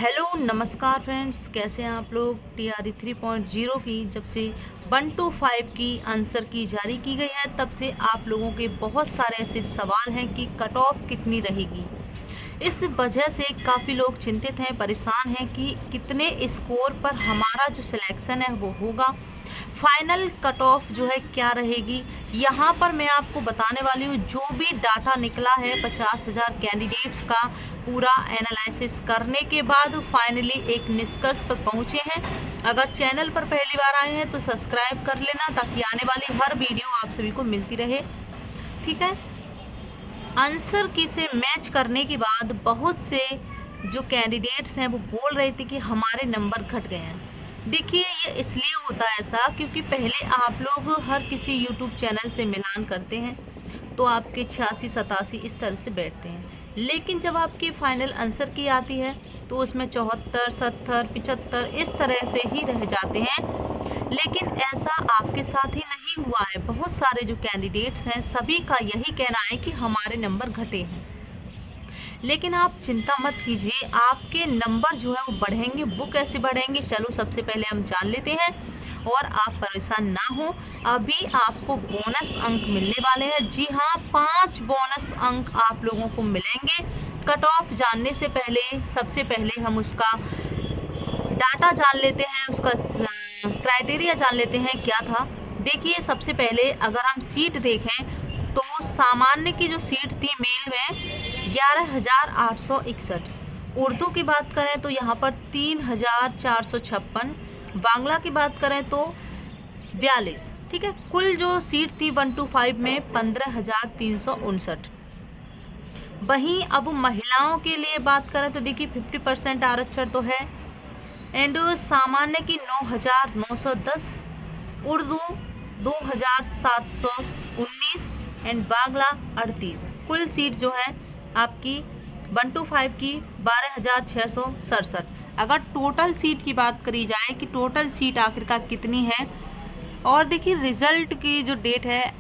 Hello नमस्कार friends, कैसे हैं आप लोग। टीआरई 3.0 की जब से 1 to 5 की आंसर की जारी की गई है तब से आप लोगों के बहुत सारे ऐसे सवाल हैं कि कट ऑफ कितनी रहेगी। इस वजह से काफ़ी लोग चिंतित हैं, परेशान हैं कि कितने स्कोर पर हमारा जो सिलेक्शन है वो होगा, फाइनल कट ऑफ जो है क्या रहेगी। यहाँ पर मैं आपको बताने वाली हूँ जो भी डाटा निकला है 50,000 कैंडिडेट्स का, पूरा एनालिसिस करने के बाद फाइनली एक निष्कर्ष पर पहुँचे हैं। अगर चैनल पर पहली बार आए हैं तो सब्सक्राइब कर लेना ताकि आने वाली हर वीडियो आप सभी को मिलती रहे, ठीक है। आंसर की से मैच करने के बाद बहुत से जो कैंडिडेट्स हैं वो बोल रहे थे कि हमारे नंबर घट गए हैं। देखिए, ये इसलिए होता है ऐसा क्योंकि पहले आप लोग हर किसी यूट्यूब चैनल से मिलान करते हैं तो आपके 86-87 इस तरह से बैठते हैं, लेकिन जब आपकी फाइनल आंसर की आती है तो उसमें 74, 70, 75 इस तरह से ही रह जाते हैं। लेकिन ऐसा आपके साथ ही नहीं हुआ है। बहुत सारे जो कैंडिडेट्स हैं सभी का यही कहना है कि हमारे नंबर घटे हैं, लेकिन आप चिंता मत कीजिए, आपके नंबर जो है वो बढ़ेंगे। वो कैसे बढ़ेंगे, चलो सबसे पहले हम जान लेते हैं और आप परेशान ना हो। अभी आपको बोनस अंक मिलने वाले हैं। जी हाँ, 5 बोनस अंक आप लोगों को मिलेंगे। कट ऑफ जानने से पहले सबसे पहले हम उसका डाटा जान लेते हैं, उसका क्राइटेरिया जान लेते हैं क्या था। देखिए, सबसे पहले अगर हम सीट देखें तो सामान्य की जो सीट थी मेल में 11,861, उर्दू की बात करें तो यहाँ पर 3,456, बांग्ला की बात करें तो 42, ठीक है। कुल जो सीट थी 1 to 5 में 15,359। वहीं अब महिलाओं के लिए बात करें तो देखिए 50% आरक्षण तो है, एंड सामान्य की 9,910, उर्दू 2,719 एंड बांग्ला 38। कुल सीट जो है आपकी 1 to 5 की 12,667। अगर टोटल सीट की बात करी जाए कि टोटल सीट आखिरकार कितनी है, और देखिए रिजल्ट की जो डेट है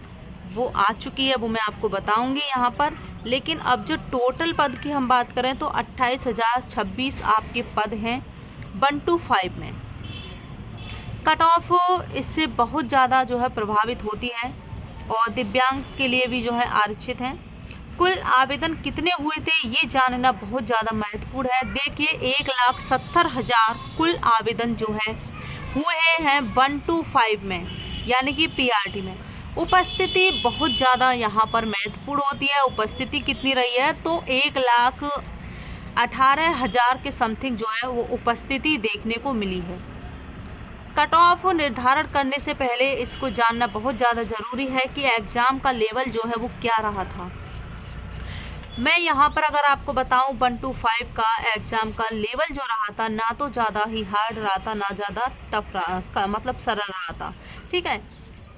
वो आ चुकी है, वो मैं आपको बताऊंगी यहाँ पर। लेकिन अब जो टोटल पद की हम बात करें तो 28,026 आपके पद हैं 1 to 5 में। कट ऑफ इससे बहुत ज़्यादा जो है प्रभावित होती है और दिव्यांग के लिए भी जो है आरक्षित हैं। कुल आवेदन कितने हुए थे ये जानना बहुत ज़्यादा महत्वपूर्ण है। देखिए, 1,70,000 कुल आवेदन जो है हुए हैं 1 to 5 में, यानी कि पीआरटी में। उपस्थिति बहुत ज़्यादा यहाँ पर महत्वपूर्ण होती है। उपस्थिति कितनी रही है तो 1,18,000 के समथिंग जो है वो उपस्थिति देखने को मिली है। कट ऑफ निर्धारण करने से पहले इसको जानना बहुत ज़्यादा ज़रूरी है कि एग्ज़ाम का लेवल जो है वो क्या रहा था। मैं यहाँ पर अगर आपको बताऊँ 1 to 5 का एग्ज़ाम का लेवल जो रहा था, ना तो ज़्यादा ही हार्ड रहा था ना ज़्यादा टफ रहा, मतलब सरल रहा था, ठीक है।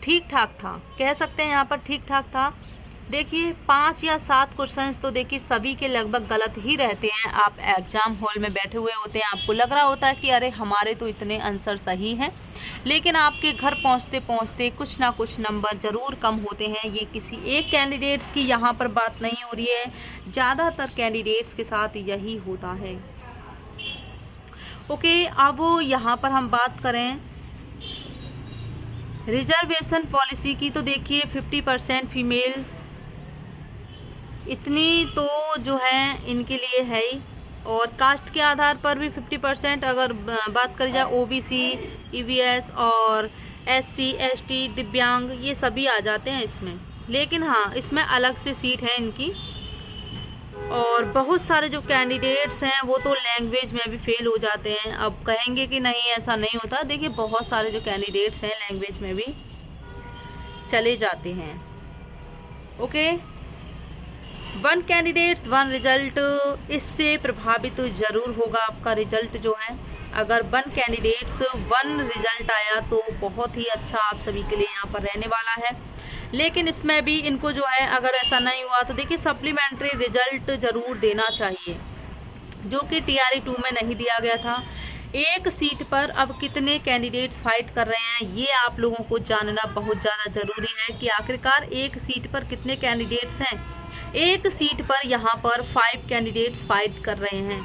ठीक ठाक था, कह सकते हैं यहाँ पर ठीक ठाक था। देखिए, 5 या 7 क्वेश्चंस तो देखिए सभी के लगभग गलत ही रहते हैं। आप एग्जाम हॉल में बैठे हुए होते हैं, आपको लग रहा होता है कि अरे हमारे तो इतने आंसर सही हैं, लेकिन आपके घर पहुंचते पहुंचते कुछ ना कुछ नंबर ज़रूर कम होते हैं। ये किसी एक कैंडिडेट्स की यहाँ पर बात नहीं हो रही है, ज़्यादातर कैंडिडेट्स के साथ यही होता है। ओके, अब यहाँ पर हम बात करें रिजर्वेशन पॉलिसी की तो देखिए 50% फीमेल, इतनी तो जो है इनके लिए है ही। और कास्ट के आधार पर भी 50%, अगर बात करी जाए ओबीसी, ईवीएस और एससी, एसटी, दिव्यांग, ये सभी आ जाते हैं इसमें। लेकिन हाँ, इसमें अलग से सीट है इनकी। और बहुत सारे जो कैंडिडेट्स हैं वो तो लैंग्वेज में भी फेल हो जाते हैं। अब कहेंगे कि नहीं ऐसा नहीं होता, देखिए बहुत सारे जो कैंडिडेट्स हैं लैंग्वेज में भी चले जाते हैं। ओके, 1 कैंडिडेट्स 1 रिजल्ट, इससे प्रभावित ज़रूर होगा आपका रिजल्ट जो है। अगर 1 कैंडिडेट्स 1 रिजल्ट आया तो बहुत ही अच्छा आप सभी के लिए यहाँ पर रहने वाला है। लेकिन इसमें भी इनको जो है अगर ऐसा नहीं हुआ तो देखिए सप्लीमेंट्री रिजल्ट ज़रूर देना चाहिए, जो कि टीआरई 2 में नहीं दिया गया था। एक सीट पर अब कितने कैंडिडेट्स फाइट कर रहे हैं ये आप लोगों को जानना बहुत ज़्यादा ज़रूरी है कि आखिरकार एक सीट पर कितने कैंडिडेट्स हैं। एक सीट पर यहाँ पर 5 कैंडिडेट्स फाइट कर रहे हैं।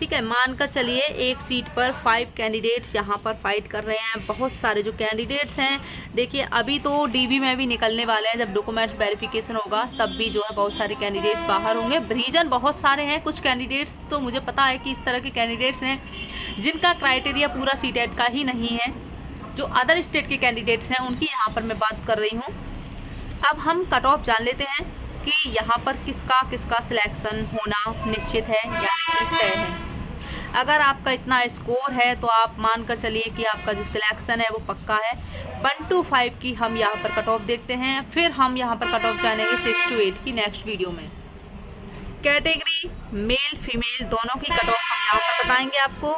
ठीक है, मानकर चलिए एक सीट पर 5 कैंडिडेट्स यहाँ पर फाइट कर रहे हैं। बहुत सारे जो कैंडिडेट्स हैं, देखिए अभी तो डीबी में भी निकलने वाले हैं, जब डॉक्यूमेंट्स वेरिफिकेशन होगा तब भी जो है बहुत सारे कैंडिडेट्स बाहर होंगे। रीजन बहुत सारे हैं, कुछ कैंडिडेट्स तो मुझे पता है कि इस तरह के कैंडिडेट्स हैं जिनका क्राइटेरिया पूरा सीटेट का ही नहीं है। जो अदर स्टेट के कैंडिडेट्स हैं उनकी यहाँ पर मैं बात कर रही हूँ। अब हम कट ऑफ जान लेते हैं कि यहाँ पर किसका किसका सिलेक्शन होना निश्चित है यानी कि तय है। अगर आपका इतना स्कोर है तो आप मानकर चलिए कि आपका जो सिलेक्शन है वो पक्का है। 1 to 5 की हम यहाँ पर कट ऑफ देखते हैं, फिर हम यहाँ पर कट ऑफ जानेंगे 6 to 8 की नेक्स्ट वीडियो में। कैटेगरी मेल फीमेल दोनों की कट ऑफ हम यहाँ पर बताएंगे आपको।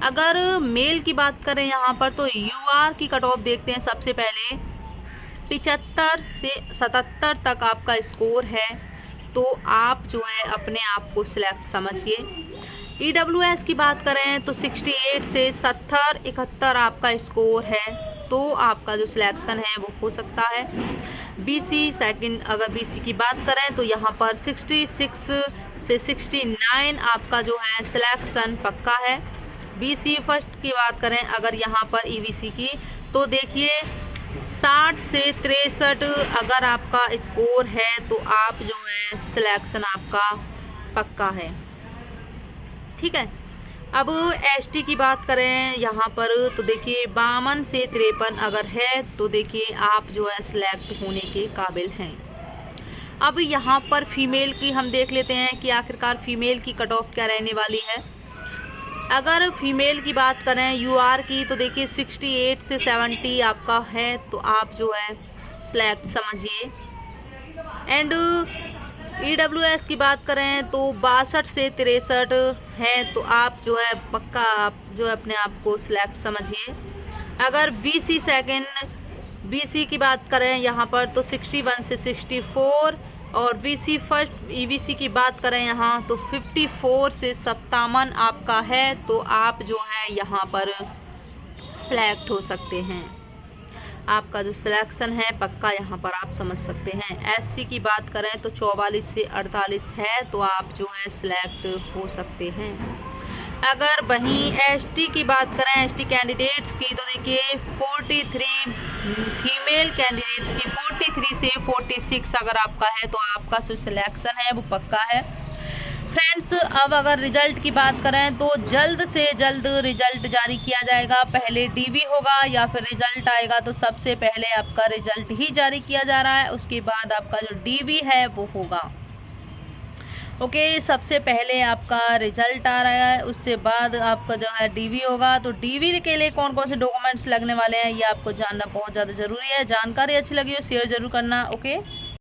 अगर मेल की बात करें यहाँ पर तो यूआर की कट ऑफ देखते हैं। सबसे पहले 75 से 77 तक आपका स्कोर है तो आप जो है अपने आप को सिलेक्ट समझिए। ईडब्ल्यूएस की बात करें तो 68 से 70 71 आपका स्कोर है तो आपका जो सिलेक्शन है वो हो सकता है। बीसी सेकंड अगर बीसी की बात करें तो यहाँ पर 66 से 69 आपका जो है सिलेक्शन पक्का है। बीसी फर्स्ट की बात करें अगर यहाँ पर ईवीसी की तो देखिए 60 से 63 अगर आपका स्कोर है तो आप जो है सिलेक्शन आपका पक्का है। ठीक है, अब एसटी की बात करें यहाँ पर तो देखिए 52 से 53 अगर है तो देखिए आप जो है सिलेक्ट होने के काबिल हैं। अब यहाँ पर फीमेल की हम देख लेते हैं कि आखिरकार फीमेल की कट ऑफ क्या रहने वाली है। अगर फीमेल की बात करें यूआर की तो देखिए 68 से 70 आपका है तो आप जो है सिलेक्ट समझिए। एंड ईडब्ल्यूएस की बात करें तो 62 से 63 है तो आप जो है पक्का आप जो है अपने आप को सिलेक्ट समझिए। अगर बीसी सेकंड बीसी की बात करें यहाँ पर तो 61 से 64 और बीसी फर्स्ट ईवीसी की बात करें यहाँ तो 54 से 57 आपका है तो आप जो है यहाँ पर सिलेक्ट हो सकते हैं। आपका जो सिलेक्शन है पक्का यहाँ पर आप समझ सकते हैं। एससी की बात करें तो 44 से 48 है तो आप जो है सिलेक्ट हो सकते हैं। अगर वहीं एसटी की बात करें एसटी कैंडिडेट्स की तो देखिए 43 फीमेल कैंडिडेट्स की 43 से 46 अगर आपका है तो आपका जो सिलेक्शन है वो पक्का है। फ्रेंड्स अब अगर रिजल्ट की बात करें तो जल्द से जल्द रिजल्ट जारी किया जाएगा। पहले डीवी होगा या फिर रिजल्ट आएगा तो सबसे पहले आपका रिजल्ट ही जारी किया जा रहा है, उसके बाद आपका जो डीवी है वो होगा। ओके, सबसे पहले आपका रिजल्ट आ रहा है उससे बाद आपका जो है डीवी होगा। तो डीवी के लिए कौन कौन से डॉक्यूमेंट्स लगने वाले हैं ये आपको जानना बहुत ज़्यादा ज़रूरी है। जानकारी अच्छी लगी हो शेयर ज़रूर करना। ओके।